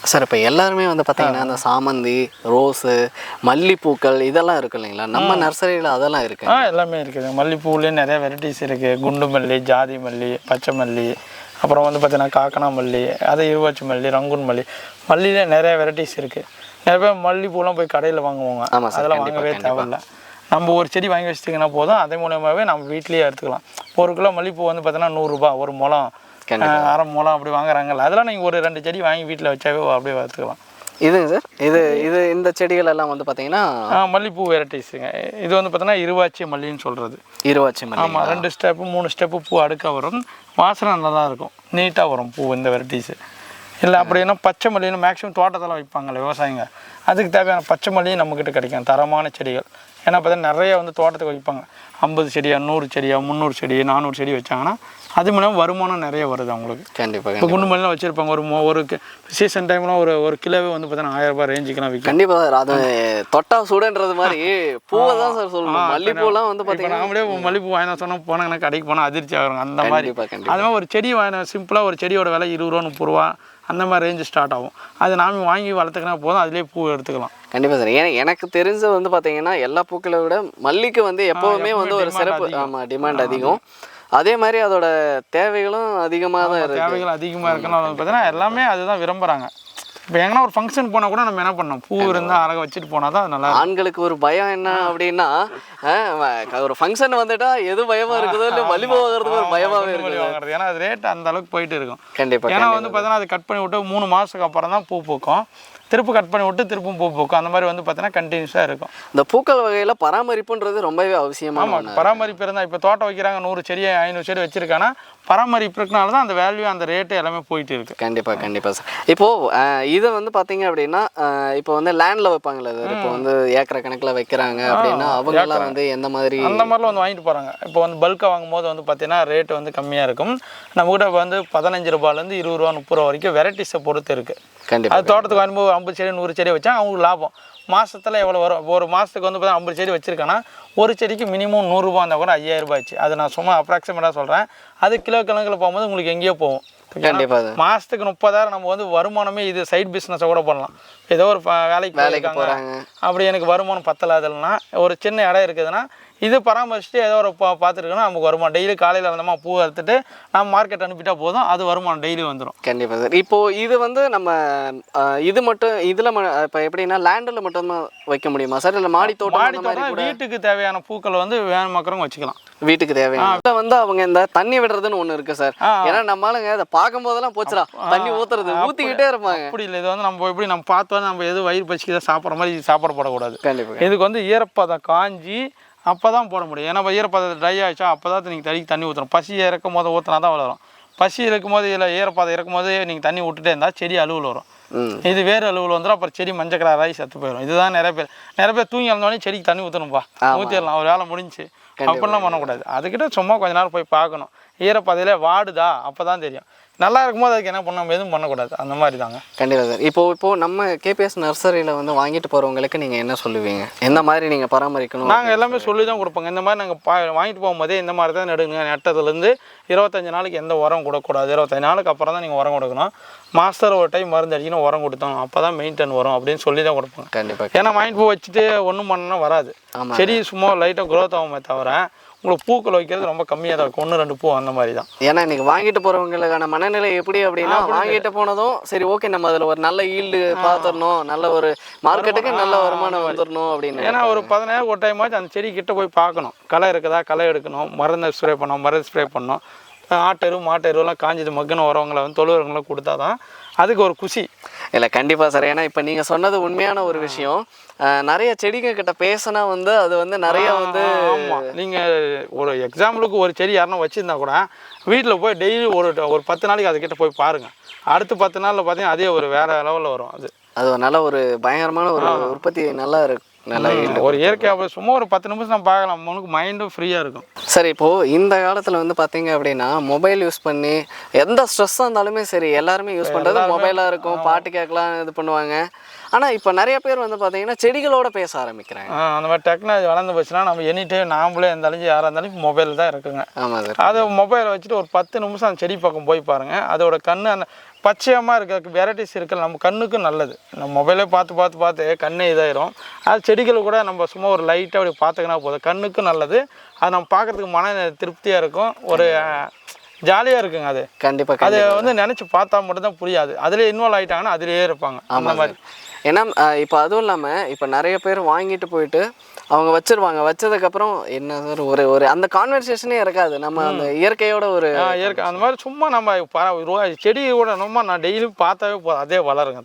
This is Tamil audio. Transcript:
சார் இப்போ எல்லாருமே வந்து பார்த்தீங்கன்னா அந்த சாமந்தி, ரோஸு, மல்லிப்பூக்கள் இதெல்லாம் இருக்கு இல்லைங்களா? நம்ம நர்சரியில் அதெல்லாம் இருக்கு. எல்லாமே இருக்குது. மல்லிப்பூவிலே நிறைய வெரைட்டிஸ் இருக்குது. குண்டு மல்லி, ஜாதி மல்லி, பச்சை மல்லி, அப்புறம் வந்து பார்த்தீங்கன்னா காக்கனா மல்லி, அது இருவாச்சி மல்லி, ரங்கூன் மல்லி, மல்லியிலே நிறைய வெரைட்டிஸ் இருக்குது. நிறைய பேர் மல்லிப்பூலாம் போய் கடையில் வாங்குவாங்க. அதெல்லாம் வாங்கவே தேவையில்லை. நம்ம ஒரு செடி வாங்கி வச்சுட்டிங்கன்னா போதும், அதே மூலயமாவே நம்ம வீட்லேயே எடுத்துக்கலாம். 1 கிலோ மல்லிப்பூ வந்து பார்த்தீங்கன்னா 100 ரூபா, 1 முழம், அரை முழம் அப்படி வாங்குறாங்கல்ல. அதெல்லாம் நீங்கள் ஒரு 2 செடி வாங்கி வீட்டில் வச்சாவே அப்படியே வளர்த்துக்கலாம். இதுங்க சார், இது இந்த செடிகள் எல்லாம் வந்து பார்த்தீங்கன்னா மல்லிப்பூ வெரைட்டிஸுங்க. இது வந்து பார்த்தீங்கன்னா இருவாச்சி மல்லின்னு சொல்கிறது. இருவாச்சி மல்லி. ஆமாம், 2 ஸ்டெப்பு 3 ஸ்டெப்பு பூ அடுக்க வரும். வாசனை நல்லா தான் இருக்கும், நீட்டாக வரும் பூ இந்த வெரைட்டிஸு. இல்லை அப்படின்னா பச்சை மல்லின்னு மேக்ஸிமம் தோட்டத்தில் வைப்பாங்கள்ல விவசாயிங்க, அதுக்கு தேவையான பச்சை மல்லியும் நம்மக்கிட்ட கிடைக்கும். தரமான செடிகள். ஏன்னா பார்த்தீங்கன்னா நிறைய வந்து தோட்டத்துக்கு வைப்பாங்க. 50 செடியா, 100 செடியா, 300 செடி, 400 செடி வச்சாங்கன்னா அது மூலம் வருமானம் நிறைய வருது அவங்களுக்கு. கண்டிப்பாக. இப்போ குண்டு மல்லிலாம் வச்சுருப்பாங்க. ஒரு சீசன் டைம்லாம் ஒரு கிலோவே வந்து பார்த்தீங்கன்னா 1000 ரூபாய் ரேஞ்சுக்கெலாம் விற்கும். கண்டிப்பாக சார். அது தொட்டா சூடுன்றது மாதிரி பூவை தான் சார் சொல்லணும். மல்லிப்பூலாம் வந்து பார்த்தீங்கன்னா நாமளே மல்லிப்பூ வாங்கினா சொன்னால் போனாங்கன்னா கடைக்கு போனால் அதிர்ச்சி ஆகிறாங்க. அந்த மாதிரி அது மாதிரி ஒரு செடி வாங்கின சிம்பிளாக ஒரு செடியோட விலை 20 ரூபா 30 ரூபா அந்த மாதிரி ரேஞ்சு ஸ்டார்ட் ஆகும். அது நாம் வாங்கி வளர்த்துக்கினா போதும், அதிலே பூ எடுத்துக்கலாம். கண்டிப்பாக சார். ஏன்னா எனக்கு தெரிஞ்ச வந்து பார்த்தீங்கன்னா எல்லா பூக்களை விட மல்லிக்கு வந்து எப்போவுமே வந்து ஒரு சிறப்பு. ஆமாம், டிமாண்ட் அதிகம். அதே மாதிரி அதோட தேவைகளும் அதிகமாக தான் இருக்குது. தேவைகள் அதிகமாக இருக்குன்னு பார்த்தீங்கன்னா எல்லாமே அதுதான் விரும்புகிறாங்க. இப்போ எங்கன்னா ஒரு ஃபங்க்ஷன் போனால் கூட நம்ம என்ன பண்ணோம், பூ இருந்தால் அழகாக வச்சுட்டு போனால் தான் நல்லா. ஆண்களுக்கு ஒரு பயம் என்ன அப்படின்னா, ஒரு ஃபங்க்ஷன் வந்துட்டா எது பயமாக இருக்குதோ இல்லை மல்லிப்பூ வாங்குறதுக்கு ஒரு பயமாகவே இருக்குது. ஏன்னா அது ரேட் அந்த அளவுக்கு போயிட்டு இருக்கும். கண்டிப்பாக. ஏன்னா வந்து பார்த்தீங்கன்னா அது கட் பண்ணி விட்டு 3 மாதத்துக்கு அப்புறம் தான் பூ பூக்கும். திருப்பு கட் பண்ணி விட்டு திருப்பும் பூ பூக்கும். அந்த மாதிரி வந்து பார்த்தீங்கன்னா கண்டினியூஸாக இருக்கும். இந்த பூக்கள் வகையில் பராமரிப்புன்றது ரொம்பவே அவசியமாக. ஆமாம், பராமரிப்பு இருந்தால் இப்போ தோட்டம் வைக்கிறாங்க, 100 செடி 500 செடி வச்சுருக்காங்கன்னா பராமரிப்பு இருக்கனால தான் அந்த வேல்யூ அந்த ரேட்டு எல்லாமே போயிட்டு இருக்குது. கண்டிப்பாக சார். இப்போது இதை வந்து பார்த்தீங்க அப்படின்னா இப்போ வந்து லேண்டில் வைப்பாங்களே சார், இப்போ வந்து ஏக்கரை கணக்கில் வைக்கிறாங்க அப்படின்னா அவங்கெல்லாம் வந்து எந்த மாதிரி அந்த மாதிரிலாம் வந்து வாங்கிட்டு போகிறாங்க. இப்போ வந்து பல்காக வாங்கும்போது வந்து பார்த்தீங்கன்னா ரேட்டு வந்து கம்மியாக இருக்கும். நம்ம கூட வந்து 15 ரூபாயிலேருந்து 20 ரூபா 30 ரூபா வரைக்கும் வெரைட்டிஸை பொறுத்து இருக்குது. கண்டிப்பாக. அது தோட்டத்துக்கு வாங்கும்போது 50 செடி 100 செடி வச்சா அவங்களுக்கு லாபம். மாதத்தில் எவ்வளோ வரும்? ஒரு மாதத்துக்கு வந்து பார்த்தா 50 செடி வச்சுருக்கேன்னா ஒரு செடிக்கு மினிமம் 100 ரூபா இருந்தால் கூட 5000 ரூபாய் ஆச்சு. அது நான் சும்மா அப்ராக்சிமேட்டாக சொல்கிறேன். அது கிலோ கணக்கில் போகும்போது உங்களுக்கு எங்கேயோ போகும். கண்டிப்பாக. மாதத்துக்கு 30,000 நம்ம வந்து வருமானமே இது சைட் பிஸ்னஸை கூட பண்ணலாம். ஏதோ ஒரு வேலைக்கு போகிறாங்க அப்படி எனக்கு வருமானம் பத்தலாதுன்னா ஒரு சின்ன இடம் இருக்குதுன்னா இது பராமரிச்சுட்டு ஏதோ ஒரு பார்த்துருக்கோன்னா நமக்கு வருமானம். டெய்லி காலையில் வந்தோமா பூ எடுத்துட்டு நம்ம மார்க்கெட் அனுப்பிட்டா போதும், அது வருமானம் டெய்லி வந்துடும். கண்டிப்பாக சார். இப்போது இது வந்து நம்ம இது மட்டும் இதில் இப்போ எப்படின்னா லேண்டில் மட்டும் வைக்க முடியுமா சார், இல்லை மாடி தோட்டம்? வீட்டுக்கு தேவையான பூக்கள் வந்து வேணுமாக்கிறவங்க வச்சுக்கலாம். வீட்டுக்கு தேவையான வந்து அவங்க இந்த தண்ணி விடுறதுன்னு ஒன்று இருக்குது சார். ஏன்னா நம்மளுங்க அதை பார்க்கும் போதெல்லாம் போச்சுடா தண்ணி ஊற்றுறது ஊற்றிக்கிட்டே இருப்பாங்க. அப்படி இல்லை, இது வந்து நம்ம எப்படி நம்ம பார்த்தோம் நம்ம எது வயிறு பசிக்கு தான் சாப்பிட்ற மாதிரி சாப்பாடு போடக்கூடாது. கண்டிப்பாக. இதுக்கு வந்து ஈரப்பதம் காஞ்சி அப்போ தான் போட முடியும். ஏன்னா ஈரப்பதம் ட்ரை ஆகிடுச்சா அப்போ தான் நீங்கள் தண்ணி ஊற்றணும். பசி இறக்கும் போது ஊற்றினா தான் வளரும். பசி இருக்கும் போது இல்லை ஈரப்பதம் இறக்கும் போது நீங்கள் தண்ணி விட்டுட்டே இருந்தால் செடி அலுவல் வரும். இது வேறு அலுவல் வந்துடும், அப்புறம் செடி மஞ்சள் கலராகி செத்து போயிடும். இதுதான் நிறைய பேர் தூங்கி இறந்தோடனே செடிக்கு தண்ணி ஊற்றணும்ப்பா, ஊற்றிடலாம், ஒரு வேலை முடிஞ்சு அப்படிலாம் பண்ணக்கூடாது. அதுக்கிட்ட சும்மா கொஞ்ச நேரம் போய் பார்க்கணும். ஈரப்பதையிலே வாடுதா அப்போ தான் தெரியும். நல்லா இருக்கும்போது அதுக்கு என்ன பண்ணணும், எதுவும் பண்ணக்கூடாது. அந்த மாதிரி தாங்க. கண்டிப்பாக சார். இப்போது நம்ம கேபிஎஸ் நர்சரியில் வந்து வாங்கிட்டு போகிறவங்களுக்கு நீங்கள் என்ன சொல்லுவீங்க, எந்த மாதிரி நீங்கள் பராமரிக்கணும்? நாங்கள் எல்லாமே சொல்லி தான் கொடுப்போங்க. இந்த மாதிரி நாங்கள் வாங்கிட்டு போகும்போதே இந்த மாதிரி தான் நடுங்க. நட்டதுலேருந்து 25 நாளைக்கு எந்த உரம் கொடுக்கக்கூடாது. 25 நாளுக்கு அப்புறம் தான் நீங்கள் உரம் கொடுக்கணும். மாஸ்டர் ஒரு டைம் மருந்து அடிக்கணும், உரம் கொடுத்தோம், அப்போ தான் மெயின்டைன் வரும் அப்படின்னு சொல்லி தான் கொடுப்போங்க. கண்டிப்பாக. ஏன்னா வாங்கிட்டு போய் வச்சுட்டு ஒன்றும் பண்ணணும்னா வராது. செடி சும்மா லைட்டாக க்ரோத் ஆகுமே தவிர உங்களுக்கு பூக்கள் வைக்கிறது ரொம்ப கம்மியாக தான் இருக்கும். 1-2 பூ அந்த மாதிரி தான். ஏன்னா இன்றைக்கி வாங்கிட்டு போகிறவங்களுக்கான மனநிலை எப்படி அப்படின்னா, வாங்கிட்டு போனதும் சரி ஓகே நம்ம அதில் ஒரு நல்ல ஈல்டு பார்த்துடணும், நல்ல ஒரு மார்க்கெட்டுக்கு நல்ல வருமானம் வந்துடணும் அப்படின்னு. ஏன்னா ஒரு 10 நேரம் ஒரு டைம் ஆச்சு அந்த செடி கிட்ட போய் பார்க்கணும். களை இருக்குதா, களை எடுக்கணும், மருந்து ஸ்ப்ரே பண்ணணும். ஆட்டெரு மாட்டெருவெல்லாம் காஞ்சது மக்குன்னு வரவங்களை வந்து தொழுவங்களை கொடுத்தா தான் அதுக்கு ஒரு குஷி. இல்லை கண்டிப்பாக சார். ஏன்னா இப்போ நீங்கள் சொன்னது உண்மையான ஒரு விஷயம். நிறைய செடிங்க கிட்ட பேசினா வந்து அது வந்து நிறைய வந்து நீங்கள் ஒரு எக்ஸாம்பிளுக்கு ஒரு செடி யாருன்னா வச்சுருந்தா கூட வீட்டில் போய் டெய்லி ஒரு 10 நாளைக்கு அதுக்கிட்ட போய் பாருங்கள். அடுத்த 10 நாளில் பார்த்தீங்கன்னா அதே ஒரு வேறு லெவலில் வரும். அது நல்ல ஒரு பயங்கரமான ஒரு உற்பத்தி நல்லா இருக்கும். நல்லா ஒரு இயற்கையாக சும்மா ஒரு 10 நிமிஷம் நம்ம பார்க்கலாம், உனக்கு மைண்டும் ஃப்ரீயாக இருக்கும். சரி, இப்போது இந்த காலத்தில் வந்து பார்த்தீங்க அப்படின்னா மொபைல் யூஸ் பண்ணி எந்த ஸ்ட்ரெஸ்ஸாக இருந்தாலுமே சரி எல்லாருமே யூஸ் பண்ணுறது மொபைலாக இருக்கும். பாட்டு கேட்கலாம், இது பண்ணுவாங்க. ஆனால் இப்போ நிறைய பேர் வந்து பார்த்தீங்கன்னா செடிகளோட பேச ஆரம்பிக்கிறாங்க. அந்த மாதிரி டெக்னாலஜி வளர்ந்து போச்சுன்னா நம்ம எனி டைம் நாமளே இருந்தாலும் யாராக இருந்தாலும் மொபைல் தான் இருக்குங்க. ஆமாம் சார். அதை மொபைலை வச்சுட்டு ஒரு 10 நிமிஷம் அந்த செடி பக்கம் போய் பாருங்கள். அதோட கண்ணு அந்த பச்சையமாக இருக்க வெரைட்டிஸ் இருக்கிற நம்ம கண்ணுக்கு நல்லது. நம்ம மொபைலே பார்த்து கண்ணே இதாயிரும். அது செடிகள் கூட நம்ம சும்மா ஒரு லைட்டாக அப்படி பார்த்துக்கினா போதும், கண்ணுக்கு நல்லது. அது நம்ம பார்க்குறதுக்கு மன திருப்தியாக இருக்கும், ஒரு ஜாலியாக இருக்குங்க. அது கண்டிப்பாக அதை வந்து நினச்சி பார்த்தா மட்டும்தான் புரியாது. அதிலே இன்வால்வ் ஆகிட்டாங்கன்னா அதிலேயே இருப்பாங்க அந்த மாதிரி. ஏன்னா இப்போ அதுவும் இல்லாமல் இப்போ நிறைய பேர் வாங்கிட்டு போயிட்டு அவங்க வச்சிருவாங்க. வச்சதுக்கப்புறம் என்ன சார் ஒரு அந்த கான்வர்சேஷனே இருக்காது. நம்ம அந்த இயற்கையோட ஒரு இயற்கை அந்த மாதிரி சும்மா நம்ம செடி கூட நம்ம நான் டெய்லியும் பார்த்தாவே போதும், அதே வளருங்க.